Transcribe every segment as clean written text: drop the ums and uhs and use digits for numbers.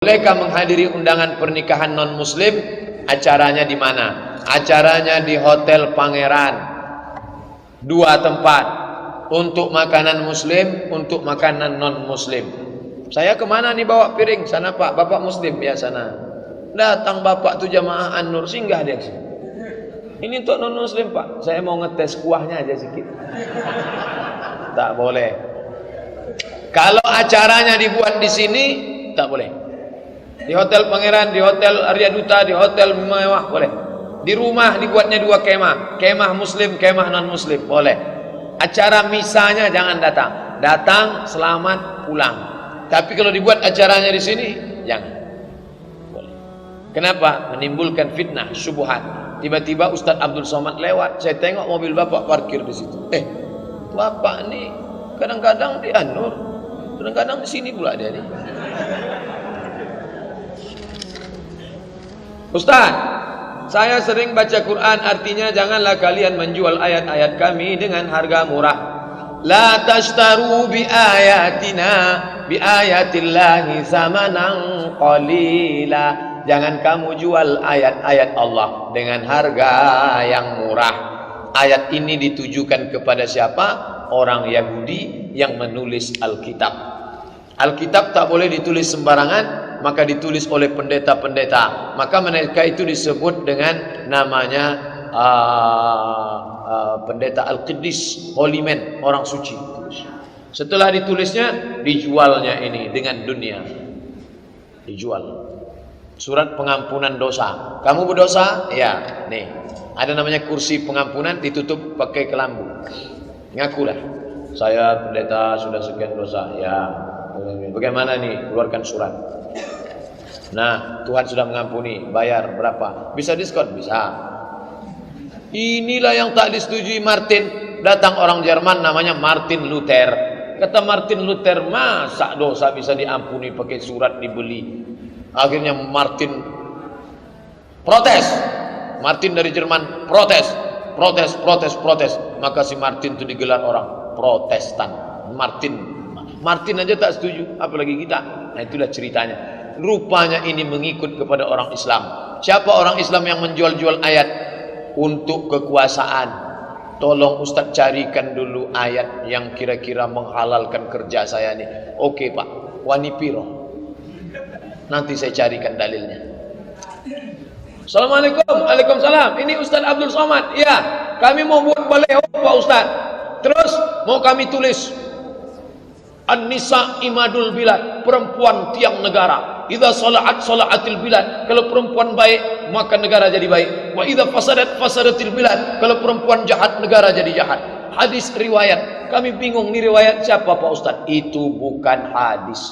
Bolehkah menghadiri undangan pernikahan non-muslim? Acaranya di mana? Acaranya di Hotel Pangeran. 2 tempat. Untuk makanan muslim, untuk makanan non-muslim. Saya kemana nih bawa piring? Sana Pak, Bapak muslim? Ya sana. Datang Bapak tuh jamaah An-Nur, singgah dia sini. Ini untuk non-muslim Pak. Saya mau ngetes kuahnya aja sedikit. Tak boleh. Kalau acaranya dibuat di sini, tak boleh. Di Hotel Pangeran, di Hotel Arya Duta, di hotel mewah boleh. Di rumah dibuatnya 2 kemah, kemah muslim, kemah non muslim boleh. Acara misanya jangan datang. Datang selamat pulang. Tapi kalau dibuat acaranya di sini jangan. Boleh. Kenapa? Menimbulkan fitnah, syubhat. Tiba-tiba Ustadz Abdul Somad lewat, saya tengok mobil Bapak parkir di situ. Bapak nih kadang-kadang di An-Nur, kadang-kadang di sini pula dia nih. Ustaz, saya sering baca Quran, artinya janganlah kalian menjual ayat-ayat kami dengan harga murah. La tashtaru bi ayatina bi ayatillahi zamanan qalila. Jangan kamu jual ayat-ayat Allah dengan harga yang murah. Ayat ini ditujukan kepada siapa? Orang Yahudi yang menulis Alkitab. Alkitab tak boleh ditulis sembarangan, maka ditulis oleh pendeta-pendeta. Maka mereka itu disebut dengan namanya pendeta Al-Qiddis, Holy Man, orang suci. Setelah ditulisnya, dijualnya ini dengan dunia. Dijual. Surat pengampunan dosa. Kamu berdosa? Ya, nih. Ada namanya kursi pengampunan, ditutup pakai kelambu. Ngakulah. Saya pendeta sudah sekian dosa. Ya. Bagaimana nih? Keluarkan surat. Nah, Tuhan sudah mengampuni. Bayar berapa? Bisa diskon? Bisa. Inilah yang tak disetujui Martin. Datang orang Jerman namanya Martin Luther. Kata Martin Luther, masa dosa bisa diampuni pakai surat dibeli? Akhirnya Martin protes. Martin dari Jerman protes. Maka si Martin itu digelar orang Protestan. Martin aja tak setuju, apalagi kita. Nah, itulah ceritanya. Rupanya ini mengikut kepada orang Islam. Siapa orang Islam yang menjual-jual ayat untuk kekuasaan? Tolong Ustaz carikan dulu ayat yang kira-kira menghalalkan kerja saya nih. Oke Pak, wani piro. Nanti saya carikan dalilnya. Assalamualaikum. Waalaikumsalam. Ini Ustaz Abdul Somad. Ya, kami mau buat baleho Pak Ustaz. Terus mau kami tulis An-Nisa imadul bilad, perempuan tiang negara. Idza salaatil bilad, kalau perempuan baik maka negara jadi baik. Wa idza fasadatil bilad, kalau perempuan jahat negara jadi jahat. Hadis riwayat. Kami bingung nih riwayat siapa Pak Ustaz? Itu bukan hadis.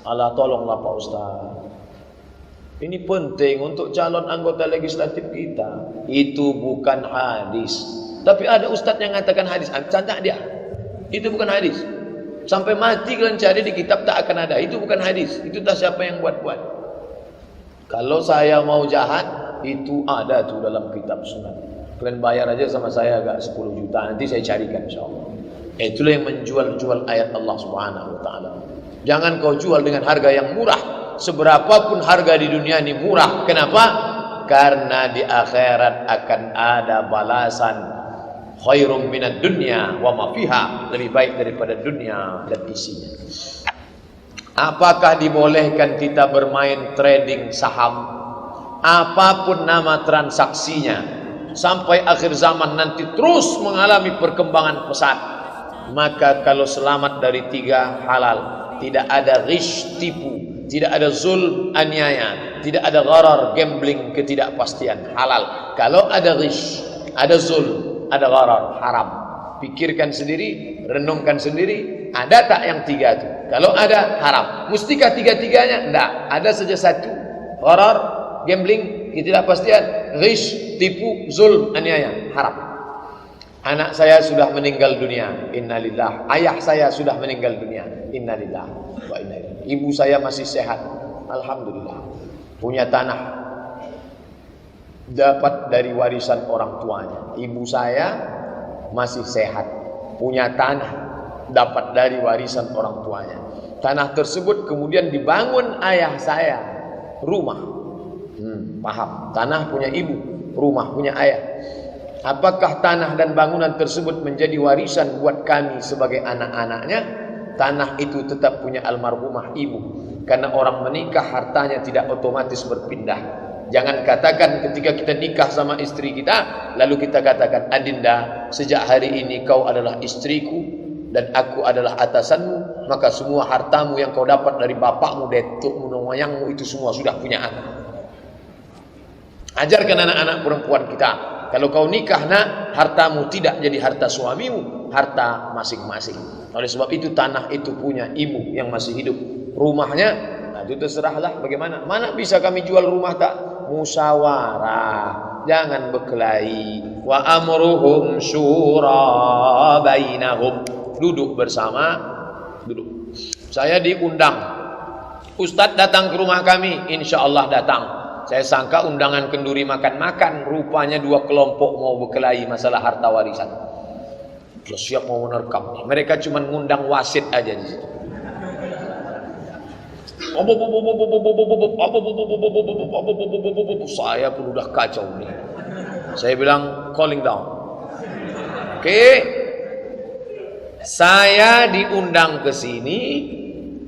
Allah tolonglah Pak Ustaz. Ini penting untuk calon anggota legislatif kita. Itu bukan hadis. Tapi ada ustaz yang mengatakan hadis. Cantik dia. Itu bukan hadis. Sampai mati kalian cari di kitab tak akan ada. Itu bukan hadis. Itu tak siapa yang buat-buat. Kalau saya mau jahat, itu ada tuh dalam kitab sunat. Kalian bayar aja sama saya agak 10 juta. Nanti saya carikan insyaAllah. Itulah yang menjual-jual ayat Allah subhanahu wa ta'ala. Jangan kau jual dengan harga yang murah. Seberapapun harga di dunia ini murah. Kenapa? Karena di akhirat akan ada balasan. Khairum minad dunya wa ma fiha, lebih baik daripada dunia dan isinya. Apakah dibolehkan kita bermain trading saham? Apapun nama transaksinya, sampai akhir zaman nanti terus mengalami perkembangan pesat. Maka kalau selamat dari 3 halal, tidak ada ghish, tipu, tidak ada zulm, aniaya, tidak ada gharar, gambling, ketidakpastian, halal. Kalau ada ghish, ada zulm, ada gharar, haram. Pikirkan sendiri, renungkan sendiri, ada tak yang 3 itu? Kalau ada, haram. Mustikah 3-3-nya? Tidak, ada saja 1. Gharar, gambling, ketidakpastian, ghish, tipu, zulm, aniaya, haram. Anak saya sudah meninggal dunia, innalillah. Ayah saya sudah meninggal dunia, innalillah wa inna ilaihi. Ibu saya masih sehat, alhamdulillah. Punya tanah, dapat dari warisan orang tuanya. Ibu saya masih sehat, punya tanah, dapat dari warisan orang tuanya. Tanah tersebut kemudian dibangun ayah saya rumah. Paham? Tanah punya ibu, rumah punya ayah. Apakah tanah dan bangunan tersebut menjadi warisan buat kami sebagai anak-anaknya? Tanah itu tetap punya almarhumah ibu. Karena orang menikah hartanya tidak otomatis berpindah. Jangan katakan ketika kita nikah sama istri kita, lalu kita katakan, Adinda, sejak hari ini kau adalah istriku dan aku adalah atasanmu, maka semua hartamu yang kau dapat dari bapakmu, datukmu, moyangmu itu semua sudah punya anak. Ajarkan anak-anak perempuan kita, kalau kau nikah nak, hartamu tidak jadi harta suamimu, harta masing-masing. Oleh sebab itu tanah itu punya ibu yang masih hidup. Rumahnya, nah itu terserahlah bagaimana. Mana bisa kami jual rumah tak? Musyawarah, jangan berkelahi. Wa amruhum syura bainahum. Duduk bersama, duduk. Saya diundang, Ustadz datang ke rumah kami, insya Allah datang. Saya sangka undangan kenduri makan-makan, rupanya dua kelompok mau berkelahi masalah harta warisan. Sudah siap mau menerkam. Mereka cuma ngundang wasit aja di situ. Saya pun udah kacau nih. Saya bilang calling down. Oke. Saya diundang ke sini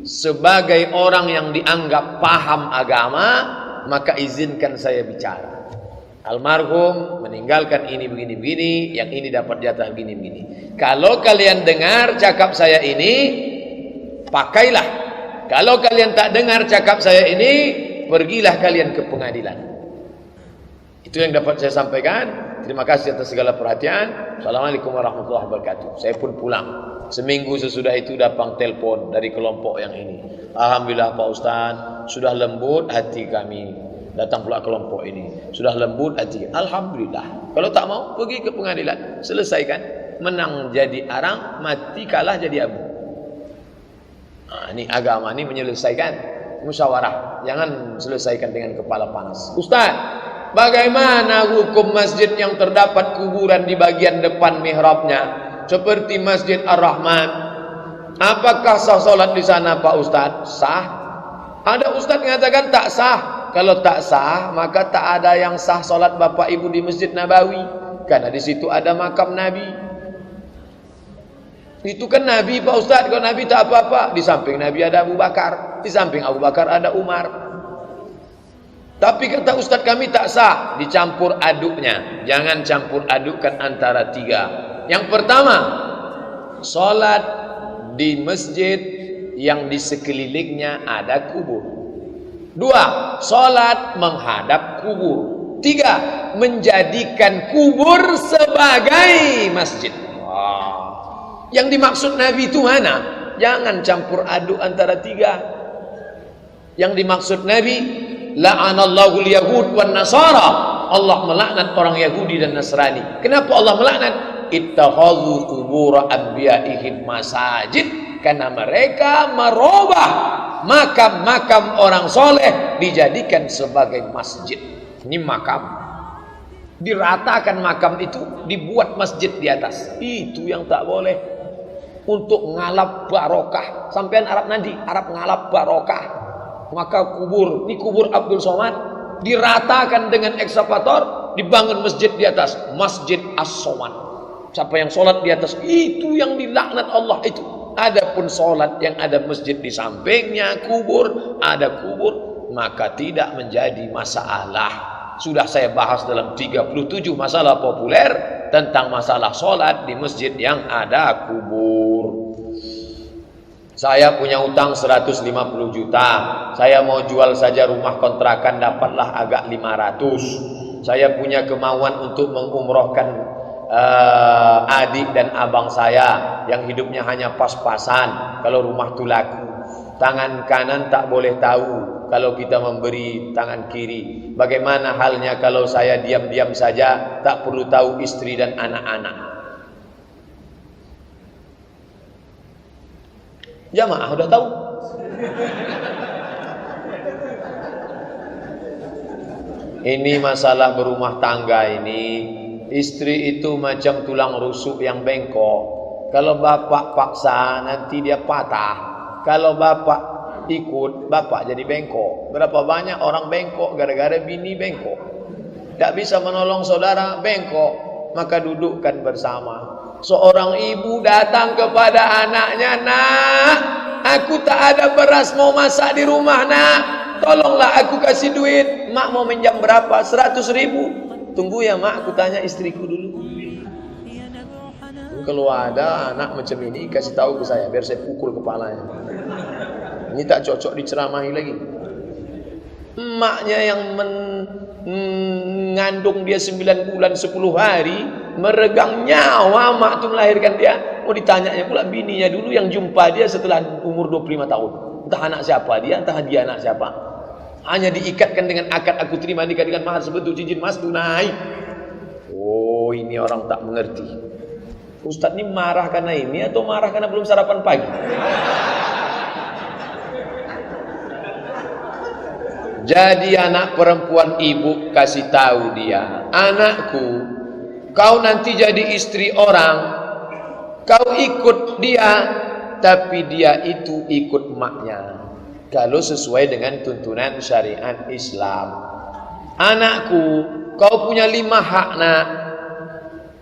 sebagai orang yang dianggap paham agama, maka izinkan saya bicara. Almarhum meninggalkan ini begini-begini, yang ini dapat jatah begini-begini. Kalau kalian dengar cakap saya ini, pakailah. Kalau kalian tak dengar cakap saya ini, pergilah kalian ke pengadilan. Itu yang dapat saya sampaikan. Terima kasih atas segala perhatian. Assalamualaikum warahmatullahi wabarakatuh. Saya pun pulang. Seminggu sesudah itu datang telepon dari kelompok yang ini. Alhamdulillah Pak Ustaz, sudah lembut hati kami. Datang pula kelompok ini. Sudah lembut hati. Alhamdulillah. Kalau tak mau, pergi ke pengadilan. Selesaikan. Menang jadi arang, mati kalah jadi abu. Nah, ini agama ini menyelesaikan. Musyawarah. Jangan selesaikan dengan kepala panas. Ustaz, bagaimana hukum masjid yang terdapat kuburan di bagian depan mihrabnya? Seperti Masjid Ar-Rahman. Apakah sah solat di sana Pak Ustaz? Sah. Ada Ustaz mengatakan tak sah. Kalau tak sah, maka tak ada yang sah solat Bapak Ibu di Masjid Nabawi. Karena di situ ada makam Nabi. Itu kan Nabi Pak Ustaz. Kalau Nabi tak apa-apa. Di samping Nabi ada Abu Bakar. Di samping Abu Bakar ada Umar. Tapi kata Ustaz kami tak sah. Dicampur aduknya. Jangan campur adukkan antara tiga. Yang pertama, sholat di masjid yang di sekelilingnya ada kubur. Dua, sholat menghadap kubur. Tiga, menjadikan kubur sebagai masjid. Wow. Yang dimaksud Nabi itu mana? Jangan campur aduk antara tiga. Yang dimaksud Nabi, la'anallahu al-yahud wan nasara. Allah melaknat orang Yahudi dan Nasrani. Kenapa Allah melaknat? Ittakhadhu qubur anbiya'ihim masajid, karena mereka merubah makam-makam orang soleh dijadikan sebagai masjid. Ini makam, diratakan makam itu, dibuat masjid di atas. Itu yang tak boleh. Untuk ngalap barokah. Sampean Arab nanti, Arab ngalap barokah. Maka kubur, ini kubur Abdul Somad, diratakan dengan ekskavator, dibangun masjid di atas, Masjid As-Somad. Siapa yang sholat di atas, itu yang dilaknat Allah itu. Adapun sholat yang ada masjid di sampingnya kubur, ada kubur, maka tidak menjadi masalah. Sudah saya bahas dalam 37 masalah populer tentang masalah sholat di masjid yang ada kubur. Saya punya utang 150 juta. Saya mau jual saja rumah kontrakan, dapatlah agak 500. Saya punya kemauan untuk mengumrohkan adik dan abang saya yang hidupnya hanya pas-pasan. Kalau rumah itu laku, tangan kanan tak boleh tahu kalau kita memberi tangan kiri. Bagaimana halnya kalau saya diam-diam saja, tak perlu tahu istri dan anak-anak? Jamaah udah tahu. Ini masalah berumah tangga ini. Istri itu macam tulang rusuk yang bengkok. Kalau bapak paksa, nanti dia patah. kalau bapak ikut, bapak jadi bengkok. Berapa banyak orang bengkok gara-gara bini bengkok. Tak bisa menolong saudara bengkok, maka dudukkan bersama. Seorang ibu datang kepada anaknya, "Nak, aku tak ada beras mau masak di rumah, nak. Tolonglah aku kasih duit. Mak mau minjam berapa? 100.000. Tunggu ya mak, aku tanya istriku dulu. Kalau ada anak macam ini, kasih tahu ke saya, biar saya pukul kepalanya. Ini tak cocok diceramahi lagi. Emaknya yang mengandung dia 9 bulan 10 hari, meregang nyawa mak tu melahirkan dia. Mau ditanyanya pula bininya dulu yang jumpa dia setelah umur 25 tahun. Entah anak siapa dia, entah dia anak siapa. Hanya diikatkan dengan akad aku terima nikah dengan mahar sebetul cincin emas tunai. Oh, ini orang tak mengerti. Ustaz ini marah karena ini atau marah karena belum sarapan pagi? Jadi anak perempuan ibu kasih tahu dia, "Anakku, kau nanti jadi istri orang, kau ikut dia, tapi dia itu ikut maknya. Kalau sesuai dengan tuntunan syariat Islam. Anakku, kau punya 5 hak, nak.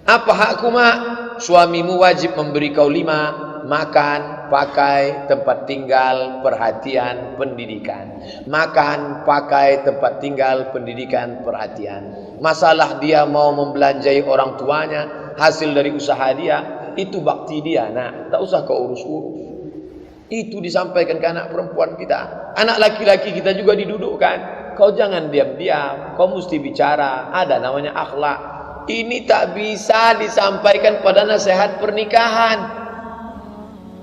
Apa hakku, mak? Suamimu wajib memberi kau 5. Makan, pakai, tempat tinggal, perhatian, pendidikan. Makan, pakai, tempat tinggal, pendidikan, perhatian. Masalah dia mau membelanjai orang tuanya, hasil dari usaha dia, itu bakti dia, nak. Tak usah kau urus-urus." Itu disampaikan ke anak perempuan kita. Anak laki-laki kita juga didudukkan. Kau jangan diam-diam, kau mesti bicara. Ada namanya akhlak. Ini tak bisa disampaikan pada nasihat pernikahan.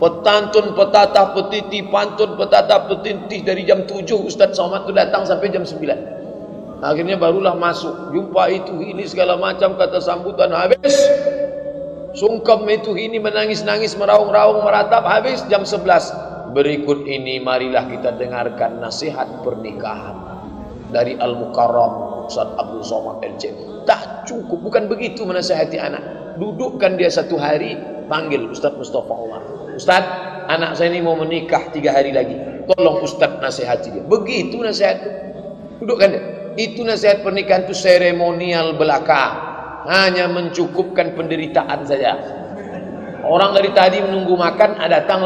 Petantun, petatah, petiti, pantun, petatah, petintih dari jam 7 Ustaz Somad itu datang sampai jam 9. Akhirnya barulah masuk. Jumpa itu ini segala macam kata sambutan habis. Sungkem itu ini menangis-nangis, meraung-raung, meratap, habis jam 11. Berikut ini marilah kita dengarkan nasihat pernikahan dari Al-Mukarram Ustaz Abdul Somad LC. Tak cukup, bukan begitu menasihati anak. Dudukkan dia 1 hari, panggil Ustaz Mustafa Umar. "Ustaz, anak saya ini mau menikah 3 hari lagi. Tolong Ustaz nasihati dia." Begitu nasihat itu. Dudukkan dia. Itu nasihat pernikahan itu seremonial belaka. Hanya mencukupkan penderitaan saja. Orang dari tadi menunggu makan, datanglah